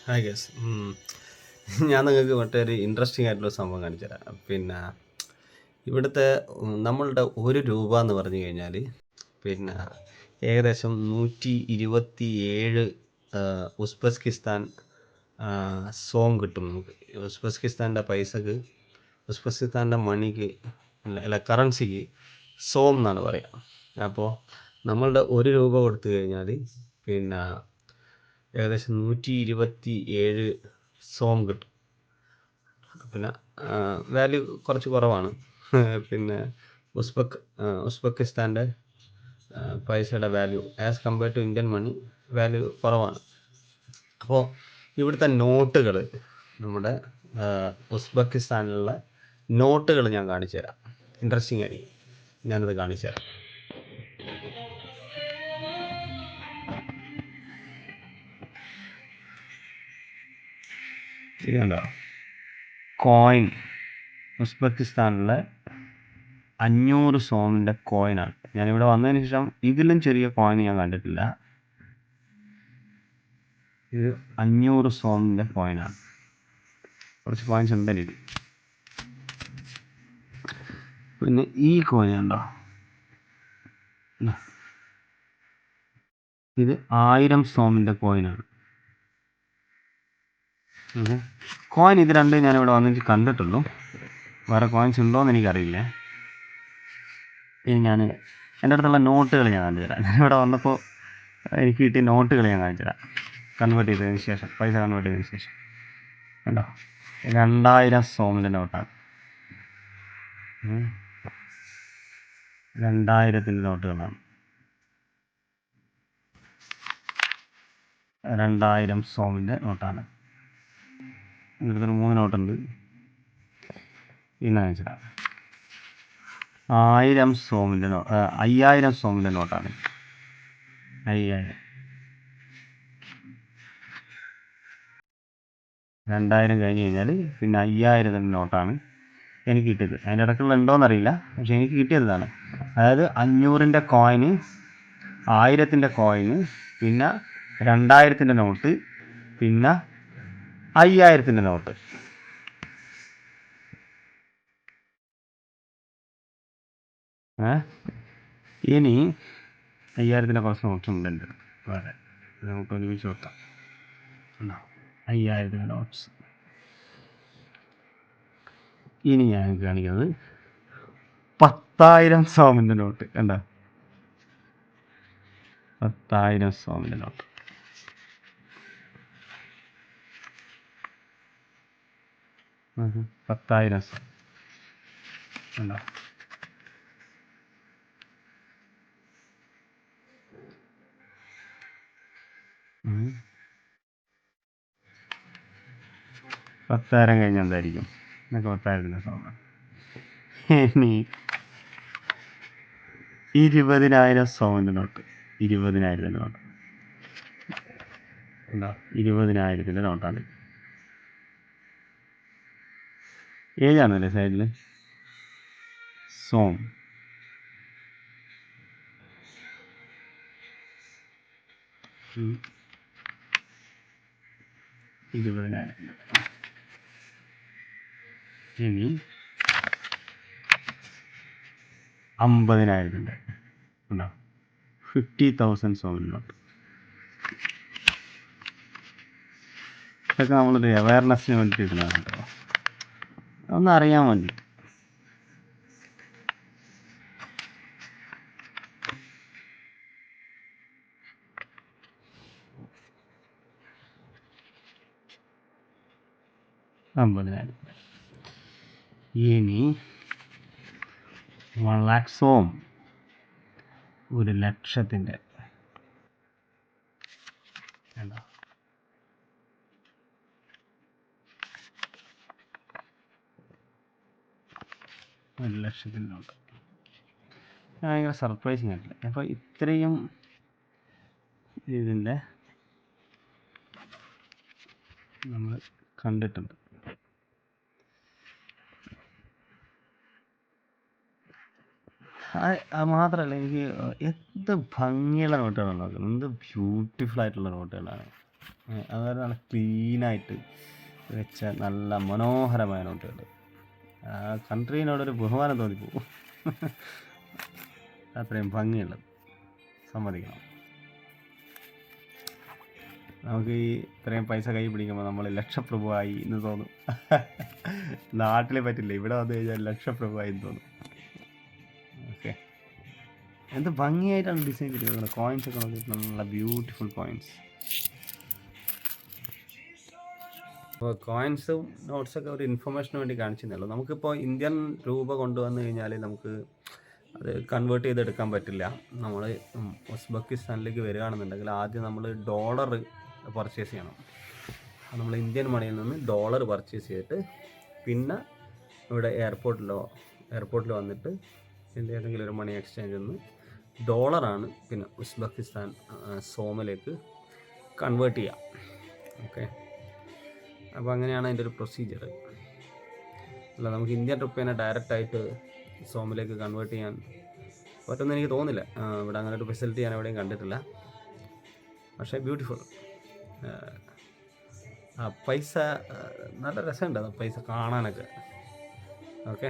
Hi guys. ഞാൻ നിങ്ങൾക്ക് മറ്റൊരു ഇൻട്രസ്റ്റിംഗ് ആയിട്ടുള്ള സംഭവം കാണിച്ചു തരാം. പിന്നെ ഇവിടുത്തെ നമ്മളുടെ രൂപ എന്ന് പറഞ്ഞു കഴിഞ്ഞാൽ പിന്നെ ഏകദേശം 127 ഉസ്ബെക്കിസ്ഥാൻ സോങ് കിട്ടും നമുക്ക്. ഉസ്ബെക്കിസ്ഥാൻ്റെ പൈസക്ക്, ഉസ്ബെക്കിസ്ഥാൻ്റെ മണിക്ക് അല്ല കറൻസിക്ക് സോം എന്നാണ് പറയുക. അപ്പോൾ നമ്മളുടെ രൂപ കൊടുത്തു കഴിഞ്ഞാൽ പിന്നെ ഏകദേശം 127 സോം കിട്ടും. പിന്നെ വാല്യൂ കുറച്ച് കുറവാണ്. പിന്നെ ഉസ്ബെക്കിസ്ഥാൻ്റെ പൈസയുടെ value as compared to Indian money value കുറവാണ്. അപ്പോൾ ഇവിടുത്തെ നോട്ടുകൾ, നമ്മുടെ ഉസ്ബെക്കിസ്ഥാനിലുള്ള നോട്ടുകൾ ഞാൻ കാണിച്ചു തരാം. ഇൻട്രസ്റ്റിംഗ് ആയിരിക്കും. ഞാനത് കാണിച്ചു തരാം. ശരിയുണ്ടോ? കോയിൻ, ഉസ്ബെക്കിസ്ഥാനിലെ 500 സോമിൻ്റെ കോയിനാണ്. ഞാനിവിടെ വന്നതിന് ശേഷം ഇതിലും ചെറിയ കോയിൻ ഞാൻ കണ്ടിട്ടില്ല. ഇത് 500 സോമിൻ്റെ കോയിനാണ്. കുറച്ച് കോയിൻസ് ഉണ്ട് എനിക്ക്. പിന്നെ ഈ കോയിൻ ഉണ്ടോ? ഇത് 1000 സോമിൻ്റെ കോയിനാണ്. കോയിൻ ഇത് രണ്ടും ഞാനിവിടെ വന്നിട്ട് കണ്ടിട്ടുള്ളൂ. വേറെ കോയിൻസ് ഉണ്ടോയെന്ന് എനിക്കറിയില്ല. ഇനി ഞാൻ എൻ്റെ അടുത്തുള്ള നോട്ടുകൾ ഞാൻ കാണിച്ചു തരാം. ഞാനിവിടെ വന്നപ്പോൾ എനിക്ക് കിട്ടിയ നോട്ടുകൾ ഞാൻ കാണിച്ചു തരാം. കൺവേർട്ട് ചെയ്തതിന് ശേഷം, പൈസ കൺവേർട്ട് ചെയ്തതിന് ശേഷം കണ്ടോ, 2000 സോമിൻ്റെ നോട്ടാണ്. 2000-ൻ്റെ നോട്ടുകളാണ്. 2000 സോമിൻ്റെ നോട്ടാണ്. ഇതിൽ 3 നോട്ടുണ്ട്. ഇന്ന് കാണിച്ചു തരാം. 1000 സോമിൻ്റെ 5000 സോമിൻ്റെ നോട്ടാണ്. 5000, 2000 കഴിഞ്ഞ് കഴിഞ്ഞാൽ പിന്നെ 5000-ൻ്റെ നോട്ടാണ് എനിക്ക് കിട്ടിയത്. അതിൻ്റെ ഇടയ്ക്കുള്ള ഉണ്ടോയെന്നറിയില്ല, പക്ഷേ എനിക്ക് കിട്ടിയതാണ്. അതായത് 500-ൻ്റെ കോയിന്, 1000-ൻ്റെ കോയിന്, പിന്നെ 2000-ൻ്റെ നോട്ട്, പിന്നെ 5000-ൻ്റെ നോട്ട്. ഇനി 5000-ൻ്റെ കുറച്ച് നോട്ട്സ് ഉണ്ട് വേറെ. നമുക്ക് ഒരുമിച്ച് നോക്കാം. 5000-ൻ്റെ നോട്ട്സ്. ഇനി ഞാൻ കാണിക്കുന്നത് 10,000 സോമിൻ്റെ നോട്ട്. കണ്ടോ, 10,000 സോമിൻ്റെ നോട്ട്. പത്തായിരം സോം കണ്ടോ. പത്തായിരം കഴിഞ്ഞ എന്തായിരിക്കും? എന്നൊക്കെ 10,000-ൻ്റെ സോമാണ്. ഇനി 20,000 സോമിൻ്റെ നോട്ട്. 20,000-ൻ്റെ നോട്ട് എന്താ, 20,000-ൻ്റെ നോട്ടാണ്. ഏതാണല്ലേ സൈഡിൽ സോം. ഉം. 20,000. ഇനി 50,000-ൻ്റെ ഉണ്ടോ, 50,000 സോമിൻ്റെ നോട്ട്. ഇതൊക്കെ നമ്മളൊരു അവയർനെസ്സിന് വേണ്ടിയിട്ട് ഇടുന്നതാണ് കേട്ടോ, ഒന്ന് അറിയാൻ വേണ്ടി. ഇനി 1,00,000 സോം, 1,00,000-ൻ്റെ കണ്ടോ. 1,00,000-ൻ്റെ നോട്ട്. ഞാൻ ഭയങ്കര സർപ്രൈസിങ് ആയിട്ടില്ല. അപ്പോൾ ഇത്രയും ഇതിൻ്റെ നമ്മൾ കണ്ടിട്ടുണ്ട്. അത് മാത്രമല്ല, എനിക്ക് എന്ത് ഭംഗിയുള്ള നോട്ടുകളാണ് നോക്കുന്നത്, എന്ത് ബ്യൂട്ടിഫുൾ ആയിട്ടുള്ള നോട്ടുകളാണ്. അതുപോലെ നല്ല ക്ലീനായിട്ട് വെച്ച നല്ല മനോഹരമായ നോട്ടുകൾ. ആ കൺട്രീനോടൊരു ബഹുമാനം തോന്നിപ്പോവും. അത്രയും ഭംഗിയുള്ളത് സമ്മതിക്കണം. നമുക്ക് ഈ ഇത്രയും പൈസ കൈ പിടിക്കുമ്പോൾ നമ്മൾ ലക്ഷപ്രഭുവായി എന്ന് തോന്നും. നാട്ടിൽ പറ്റില്ല, ഇവിടെ വന്നു കഴിഞ്ഞാൽ ലക്ഷപ്രഭുവായി എന്ന് തോന്നും. ഓക്കെ, എന്ത് ഭംഗിയായിട്ടാണ് ഡിസൈൻ ചെയ്തിരിക്കുന്നത്. കോയിൻസ് ഒക്കെ നോക്കിയിട്ട് നല്ല ബ്യൂട്ടിഫുൾ കോയിൻസ്. അപ്പോൾ കോയിൻസും നോട്ട്സൊക്കെ ഒരു ഇൻഫർമേഷന് വേണ്ടി കാണിച്ചതേ. നമുക്കിപ്പോൾ ഇന്ത്യൻ രൂപ കൊണ്ടുവന്നു കഴിഞ്ഞാൽ നമുക്ക് അത് കൺവേർട്ട് ചെയ്തെടുക്കാൻ പറ്റില്ല. നമ്മൾ ഉസ്ബെക്കിസ്ഥാനിലേക്ക് വരികയാണെന്നുണ്ടെങ്കിൽ ആദ്യം നമ്മൾ ഡോളർ പർച്ചേസ് ചെയ്യണം. നമ്മൾ ഇന്ത്യൻ മണിയിൽ നിന്ന് ഡോളർ പർച്ചേസ് ചെയ്തിട്ട് പിന്നെ ഇവിടെ എയർപോർട്ടിൽ വന്നിട്ട് ഏതെങ്കിലും ഒരു മണി എക്സ്ചേഞ്ചിൽ നിന്ന് ഡോളറാണ് പിന്നെ ഉസ്ബെക്കിസ്ഥാൻ സോമിലേക്ക് കൺവേർട്ട് ചെയ്യുക. ഓക്കെ, അപ്പോൾ അങ്ങനെയാണ് അതിൻ്റെ ഒരു പ്രൊസീജിയർ. അല്ല, നമുക്ക് ഇന്ത്യൻ റുപ്പീനെ ഡയറക്റ്റായിട്ട് സോമിലേക്ക് കൺവേർട്ട് ചെയ്യാൻ പറ്റുമെന്ന് എനിക്ക് തോന്നുന്നില്ല. ഇവിടെ അങ്ങനെ ഒരു ഫെസിലിറ്റി ഞാൻ എവിടെയും കണ്ടിട്ടില്ല. പക്ഷേ ബ്യൂട്ടിഫുൾ. പൈസ നല്ല രസമുണ്ട് പൈസ കാണാനൊക്കെ. ഓക്കെ.